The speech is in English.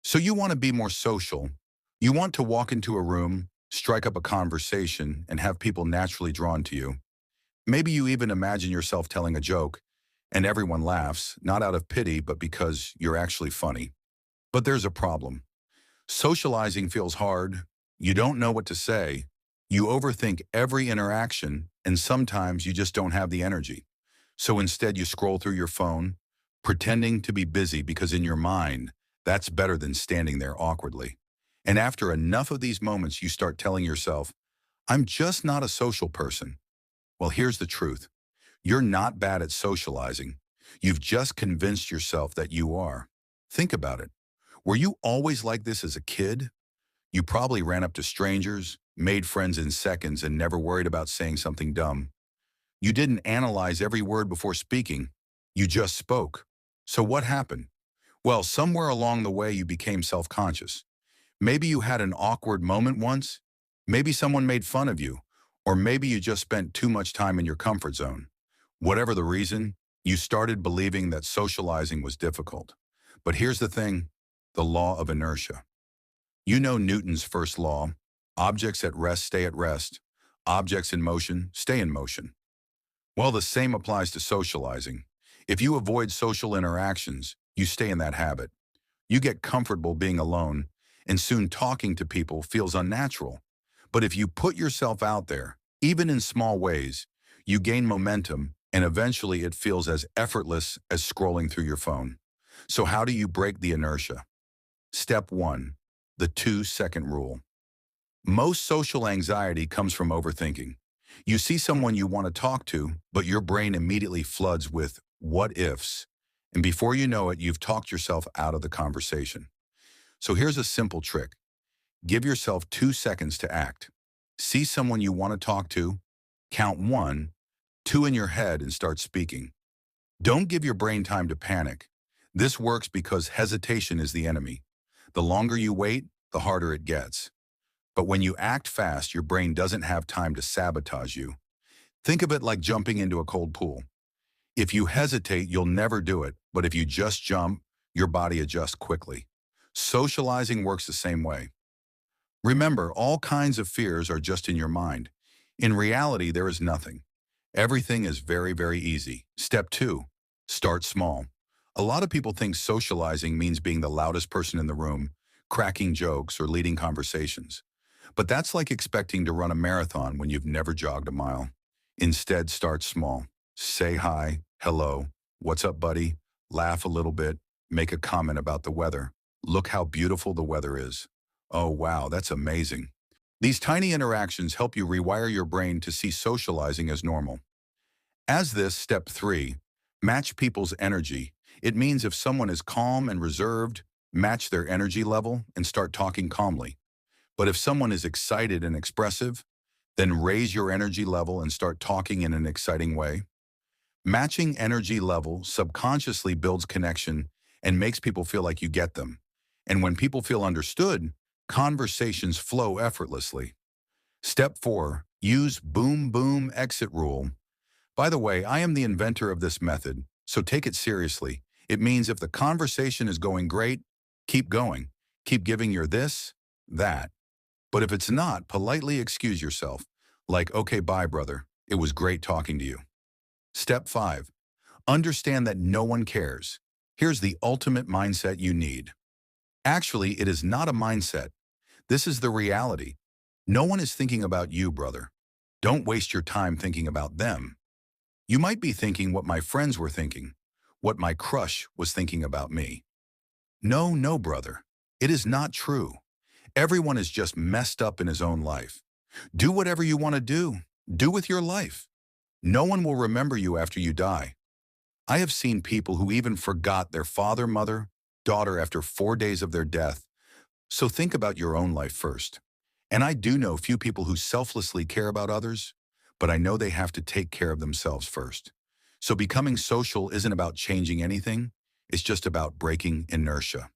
So you want to be more social. You want to walk into a room, strike up a conversation, and have people naturally drawn to you. Maybe you even imagine yourself telling a joke, and everyone laughs, not out of pity, but because you're actually funny. But there's a problem. Socializing feels hard. You don't know what to say. You overthink every interaction, and sometimes you just don't have the energy. So instead, you scroll through your phone, pretending to be busy because in your mind, that's better than standing there awkwardly. And after enough of these moments, you start telling yourself, I'm just not a social person. Well, here's the truth. You're not bad at socializing. You've just convinced yourself that you are. Think about it. Were you always like this as a kid? You probably ran up to strangers, made friends in seconds, and never worried about saying something dumb. You didn't analyze every word before speaking. You just spoke. So what happened? Well, somewhere along the way, you became self-conscious. Maybe you had an awkward moment once. Maybe someone made fun of you. Or maybe you just spent too much time in your comfort zone. Whatever the reason, you started believing that socializing was difficult. But here's the thing, the law of inertia. You know Newton's first law, objects at rest stay at rest, objects in motion stay in motion. Well, the same applies to socializing. If you avoid social interactions, you stay in that habit. You get comfortable being alone, and soon talking to people feels unnatural. But if you put yourself out there, even in small ways, you gain momentum, and eventually it feels as effortless as scrolling through your phone. So how do you break the inertia? Step 1. The 2-second rule. Most social anxiety comes from overthinking. You see someone you want to talk to, but your brain immediately floods with what ifs. And before you know it, you've talked yourself out of the conversation. So here's a simple trick. Give yourself 2 seconds to act. See someone you want to talk to, count 1, 2 in your head and start speaking. Don't give your brain time to panic. This works because hesitation is the enemy. The longer you wait, the harder it gets. But when you act fast, your brain doesn't have time to sabotage you. Think of it like jumping into a cold pool. If you hesitate, you'll never do it. But if you just jump, your body adjusts quickly. Socializing works the same way. Remember, all kinds of fears are just in your mind. In reality, there is nothing. Everything is very, very easy. Step 2, start small. A lot of people think socializing means being the loudest person in the room, cracking jokes, or leading conversations. But that's like expecting to run a marathon when you've never jogged a mile. Instead, start small. Say hi, hello, what's up, buddy? Laugh a little bit, make a comment about the weather. Look how beautiful the weather is. Oh, wow, that's amazing. These tiny interactions help you rewire your brain to see socializing as normal. As this, step 3, match people's energy. It means if someone is calm and reserved, match their energy level and start talking calmly. But if someone is excited and expressive, then raise your energy level and start talking in an exciting way. Matching energy level subconsciously builds connection and makes people feel like you get them. And when people feel understood, conversations flow effortlessly. Step 4, use boom boom exit rule. By the way, I am the inventor of this method, so take it seriously. It means if the conversation is going great, keep going. Keep giving your this, that. But if it's not, politely excuse yourself. Like, okay, bye, brother. It was great talking to you. Step 5, understand that no one cares. Here's the ultimate mindset you need. Actually, it is not a mindset. This is the reality. No one is thinking about you, brother. Don't waste your time thinking about them. You might be thinking what my friends were thinking, what my crush was thinking about me. No, no, brother. It is not true. Everyone is just messed up in his own life. Do whatever you want to do. Do with your life. No one will remember you after you die. I have seen people who even forgot their father, mother, daughter after 4 days of their death. So think about your own life first. And I do know few people who selflessly care about others, but I know they have to take care of themselves first. So becoming social isn't about changing anything. It's just about breaking inertia.